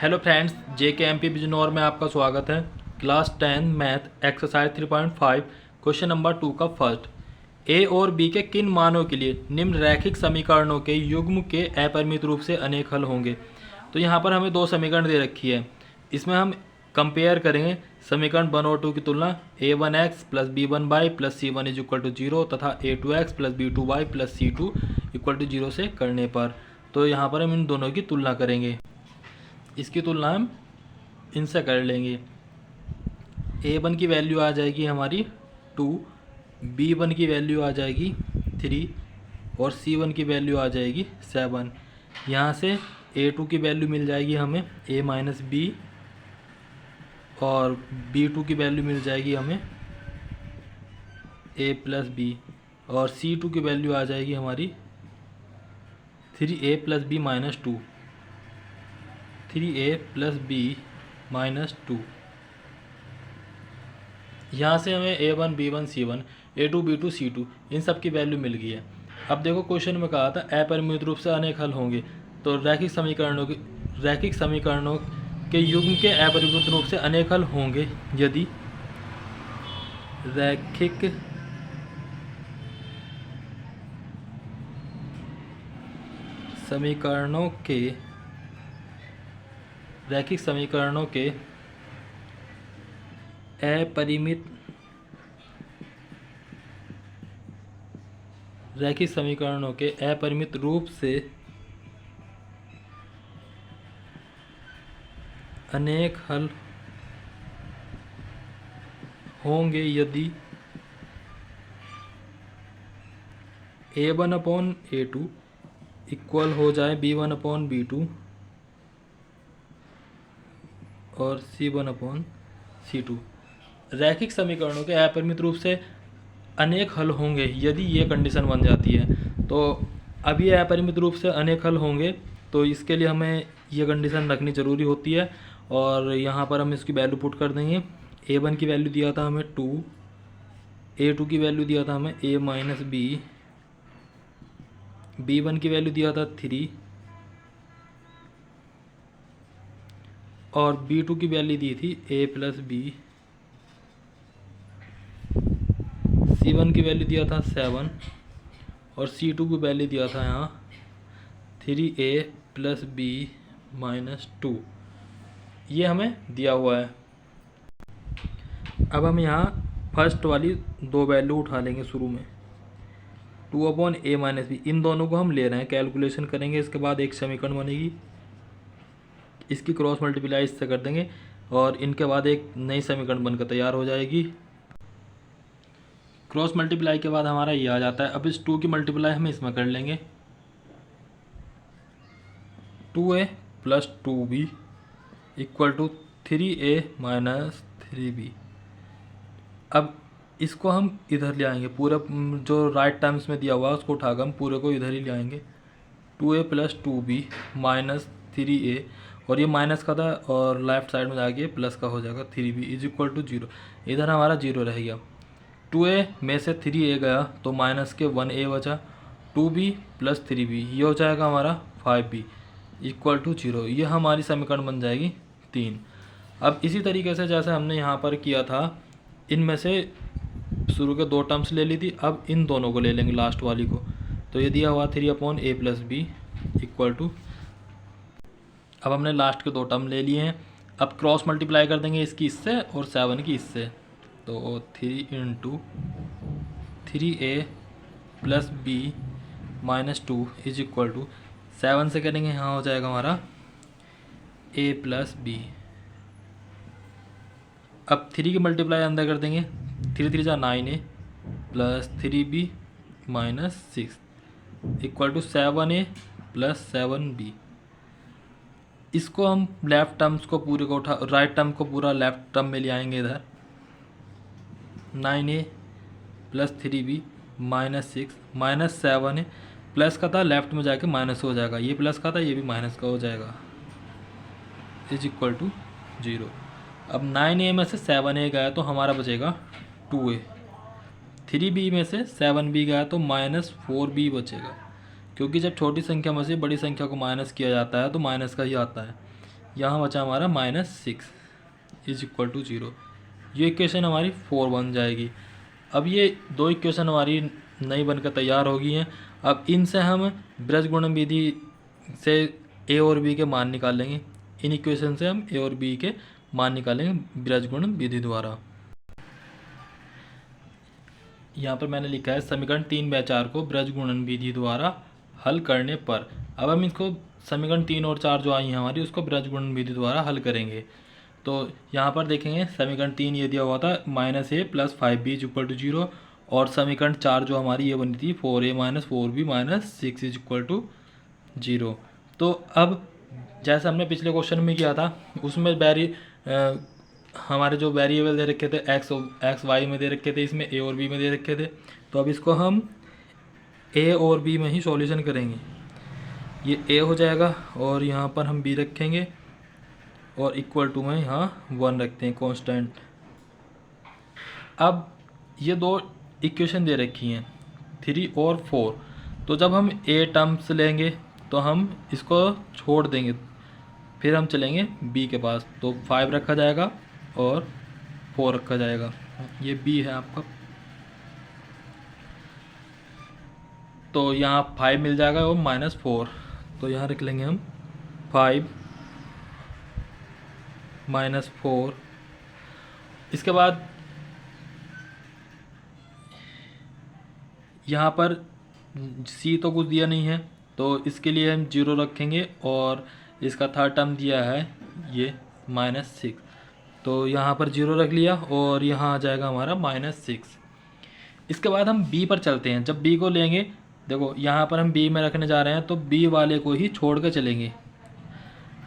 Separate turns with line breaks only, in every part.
Hello friends, JKMP Bijnor में आपका स्वागत है। Class 10 math exercise 3.5 question number 2 का फर्स्ट। ए और बी के किन मानों के लिए निम्न रैखिक समीकरणों के युग्म के अपरिमित रूप से अनेक हल होंगे। तो यहाँ पर हमें दो समीकरण दे रखी है, इसमें हम कंपेयर करेंगे समीकरण 1 और 2 की तुलना a1x plus b1y plus c1 is equal to 0 तथा a2x plus b2y plus c2 equal to 0 से करने पर। तो यहाँ पर हम इन दोनों की तुलना करेंगे, इसकी तुलना हम इनसे कर लेंगे। a1 की वैल्यू आ जाएगी हमारी 2, b1 की वैल्यू आ जाएगी 3 और c1 की वैल्यू आ जाएगी 7। यहाँ से a2 की वैल्यू मिल जाएगी हमें a माइनस बी और b2 की वैल्यू मिल जाएगी हमें a प्लस बी और c2 की वैल्यू आ जाएगी हमारी 3a plus b minus 2, 3a plus b minus 2। यहाँ से हमें a1 b1 c1 a2 b2 c2 इन सब की वैल्यू मिल गई है। अब देखो क्वेश्चन में कहा था अपरिमित रूप से अनेक हल होंगे, तो रैखिक समीकरणों के युग्म के अपरिमित रूप से अनेक हल होंगे यदि रैखिक समीकरणों के अपरिमित रूप से अनेक हल होंगे यदि a1 अपॉन a2 इक्वल हो जाए b1 अपॉन b2 और c1 अपॉन c2। रैखिक समीकरणों के अपरिमित रूप से अनेक हल होंगे यदि ये कंडीशन बन जाती है। तो अब ये अपरिमित रूप से अनेक हल होंगे तो इसके लिए हमें ये कंडीशन रखनी ज़रूरी होती है और यहाँ पर हम इसकी वैल्यू पुट कर देंगे। a1 की वैल्यू दिया था हमें 2, a2 की वैल्यू दिया था हमें a माइनस बी, b1 की वैल्यू दिया था 3 और b2 की वैल्यू दी थी a प्लस बी, c1 की वैल्यू दिया था 7 और c2 की वैल्यू दिया था यहाँ 3a प्लस बी माइनस 2। ये हमें दिया हुआ है। अब हम यहाँ फर्स्ट वाली दो वैल्यू उठा लेंगे शुरू में, 2 अपॉन a माइनस बी, इन दोनों को हम ले रहे हैं, कैलकुलेशन करेंगे, इसके बाद एक समीकरण बनेगी, इसकी क्रॉस मल्टीप्लाई इससे कर देंगे और इनके बाद एक नई समीकरण बनकर तैयार हो जाएगी। क्रॉस मल्टीप्लाई के बाद हमारा ये आ जाता है। अब इस 2 की मल्टीप्लाई हम इसमें कर लेंगे, 2a plus 2b equal to 3a minus 3b। अब इसको हम इधर ले आएंगे, पूरा जो राइट टर्म्स में दिया हुआ है उसको उठाकर हम पूरे को इधर ही ले आएंगे, 2a plus 2b minus 3a और ये माइनस का था और लेफ्ट साइड में जाके प्लस का हो जाएगा 3b इज इक्वल टू 0। इधर हमारा 0 रह गया, 2a में से 3a गया तो माइनस के 1a बचा, 2b प्लस 3b ये हो जाएगा हमारा 5b इक्वल टू 0। ये हमारी समीकरण बन जाएगी 3। अब इसी तरीके से जैसे हमने यहाँ पर किया था, इनमें से शुरू के 2 टर्म्स ले ली थी, अब इन दोनों को ले लेंगे लास्ट वाली को। तो ये दिया हुआ 3 upon a plus b equal to, अब हमने लास्ट के 2 टर्म ले लिए हैं। अब क्रॉस मल्टीप्लाई कर देंगे इसकी इससे और 7 की इससे, तो 3 into 3a plus b minus 2 is equal to 7 से करेंगे, यहाँ हो जाएगा हमारा a प्लस बी। अब 3 की मल्टीप्लाई अंदर कर देंगे, 3 3 जा 9a plus 3b minus 6 equal to 7a plus 7b। इसको हम लेफ्ट टर्म्स को पूरे को उठा, राइट टर्म को पूरा लेफ्ट टर्म में ले आएंगे, इधर 9a plus 3b minus 6 minus 7a, plus का था लेफ्ट में जाके माइनस हो जाएगा, ये प्लस का था ये भी माइनस का हो जाएगा इज इक्वल टू 0। अब 9a में से 7a गया तो हमारा बचेगा 2a, 3b में से 7b गया तो माइनस 4b बचेगा, क्योंकि जब छोटी संख्या में से बड़ी संख्या को माइनस किया जाता है तो माइनस का ही आता है। यहाँ बचा हमारा -6 इज इक्वल टू 0। ये इक्वेशन हमारी 4 बन जाएगी। अब ये दो इक्वेशन हमारी नई बनकर तैयार हो गई हैं। अब इनसे हम बीजगुणन विधि से ए और बी के मान निकालेंगे। इन इक्वेशन से हम ए और बी के मान निकालेंगे बीजगुणन विधि द्वारा। यहाँ पर मैंने लिखा है समीकरण 3 व 4 को बीजगुणन विधि द्वारा हल करने पर। अब हम इसको समीकरण 3 और 4 जो आई हैं हमारी उसको बीजगुणन विधि द्वारा हल करेंगे। तो यहाँ पर देखेंगे समीकरण 3 ये दिया हुआ था -a + 5b is equal to 0, और समीकरण 4 जो हमारी ये बनी थी 4a - 4b - 6 is equal to 0। तो अब जैसे हमने पिछले क्वेश्चन में किया था उसमें हमारे जो वेरिएबल दे रखे थे एक्स वाई में दे रखे थे, इसमें ए और बी में दे रखे थे। तो अब इसको हम ए और बी में ही सॉल्यूशन करेंगे। ये ए हो जाएगा और यहाँ पर हम बी रखेंगे और इक्वल टू में यहाँ 1 रखते हैं कांस्टेंट। अब ये दो इक्वेशन दे रखी हैं 3 और 4। तो जब हम ए टर्म्स लेंगे तो हम इसको छोड़ देंगे, फिर हम चलेंगे बी के पास। तो 5 रखा जाएगा और 4 रखा जाएगा। ये बी है आपका, तो यहाँ 5 मिल जाएगा और -4। तो यहाँ रख लेंगे हम 5 -4। इसके बाद यहाँ पर सी तो कुछ दिया नहीं है तो इसके लिए हम 0 रखेंगे, और इसका थर्ड टर्म दिया है ये -6। तो यहाँ पर 0 रख लिया और यहाँ आ जाएगा हमारा -6। इसके बाद हम बी पर चलते हैं। जब बी को लेंगे, देखो यहाँ पर हम बी में रखने जा रहे हैं तो बी वाले को ही छोड़ कर चलेंगे।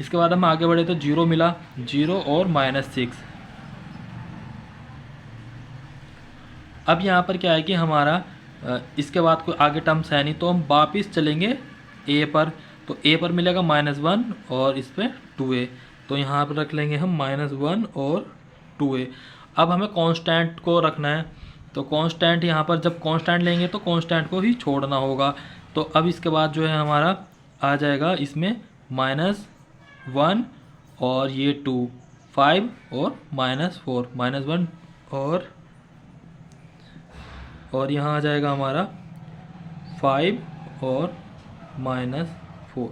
इसके बाद हम आगे बढ़े तो 0 मिला, 0 और -6। अब यहाँ पर क्या है कि हमारा इसके बाद कोई आगे टर्म्स है नहीं, तो हम वापस चलेंगे ए पर। तो ए पर मिलेगा -1 और इस पर 2a। तो यहाँ पर रख लेंगे हम -1 और 2a। अब हमें कांस्टेंट को रखना है, तो कांस्टेंट यहाँ पर जब कांस्टेंट लेंगे तो कांस्टेंट को ही छोड़ना होगा। तो अब इसके बाद जो है हमारा आ जाएगा इसमें -1 और ये 2, 5 और -4, -1 और यहाँ आ जाएगा हमारा 5 और -4।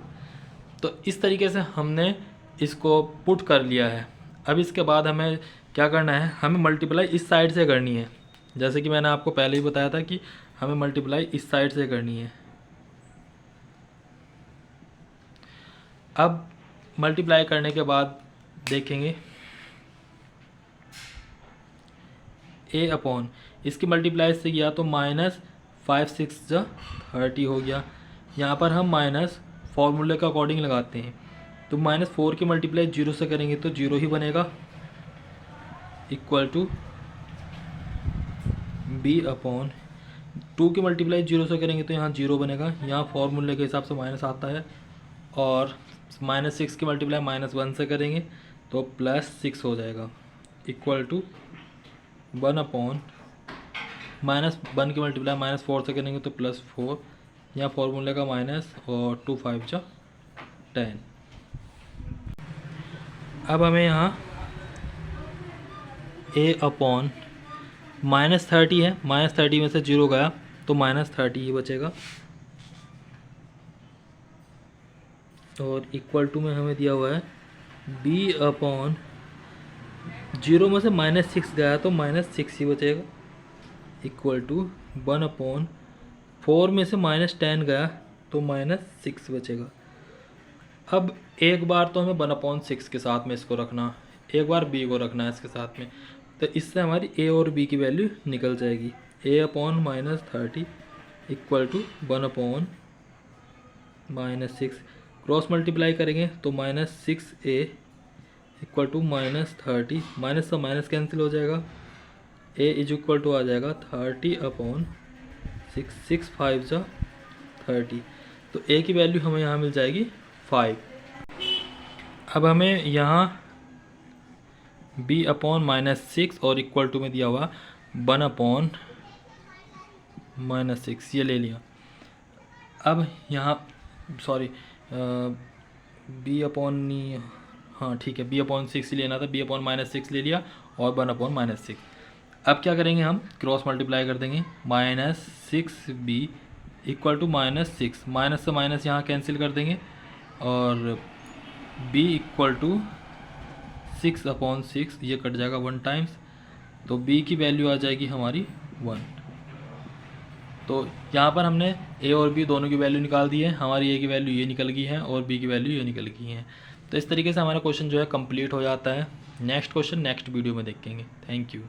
तो इस तरीके से हमने इसको पुट कर लिया है। अब इसके बाद हमें क्या करना है, हमें मल्टीप्लाई इस साइड से करनी है। जैसे कि मैंने आपको पहले ही बताया था कि हमें मल्टीप्लाई इस साइड से करनी है। अब मल्टीप्लाई करने के बाद देखेंगे ए अपॉन इसकी मल्टीप्लाई से किया तो -5 6 30 हो गया। यहाँ पर हम माइनस फॉर्मूले का अकॉर्डिंग लगाते हैं, तो -4 की मल्टीप्लाई 0 से करेंगे तो 0 ही बनेगा, इक्वल टू बी अपॉन 2 की मल्टीप्लाई 0 से करेंगे तो यहाँ 0 बनेगा। यहाँ फॉर्मूले के हिसाब से माइनस आता है, और -6 की मल्टीप्लाई -1 से करेंगे तो +6 हो जाएगा, इक्वल टू 1 अपॉन -1 की मल्टीप्लाई -4 से करेंगे तो +4। यहाँ फॉर्मूले का माइनस और 2 5 जा 10। अब हमें यहाँ a अपॉन -30 है, -30 में से 0 गया तो -30 ही बचेगा, और इक्वल टू में हमें दिया हुआ है b अपॉन 0 में से -6 गया तो -6 ही बचेगा, इक्वल टू 1 अपॉन 4 में से -10 गया तो -6 बचेगा। अब एक बार तो हमें 1/6 के साथ में इसको रखना, एक बार b को रखना है इसके साथ में, तो इससे हमारी a और b की वैल्यू निकल जाएगी। a upon -30 equal to 1 upon -6, cross multiply करेंगे तो -6a इक्वल टू -30, माइनस से माइनस कैंसिल हो जाएगा, a इज इक्वल टू आ जाएगा 30 अपॉन 6, 6 5 जा 30। तो a की वैल्यू हमें यहाँ मिल जाएगी 5। अब हमें यहाँ b अपॉन -6 और इक्वल टू में दिया हुआ 1 अपॉन -6 ये ले लिया। अब यहाँ b अपॉन हाँ ठीक है, b/6 ही लेना था, b/-6 ले लिया और 1/-6। अब क्या करेंगे, हम क्रॉस मल्टीप्लाई कर देंगे, -6b = -6, माइनस से माइनस यहाँ कैंसिल कर देंगे और b = 6/6, ये कट जाएगा 1 टाइम्स, तो b की वैल्यू आ जाएगी हमारी 1। तो यहाँ पर हमने a और b दोनों की वैल्यू निकाल दी है, हमारी a की वैल्यू ये निकल गई है और b की वैल्यू ये निकल गई है। तो इस तरीके से हमारा क्वेश्चन जो है कंप्लीट हो जाता है। नेक्स्ट क्वेश्चन नेक्स्ट वीडियो में देखेंगे। Thank you.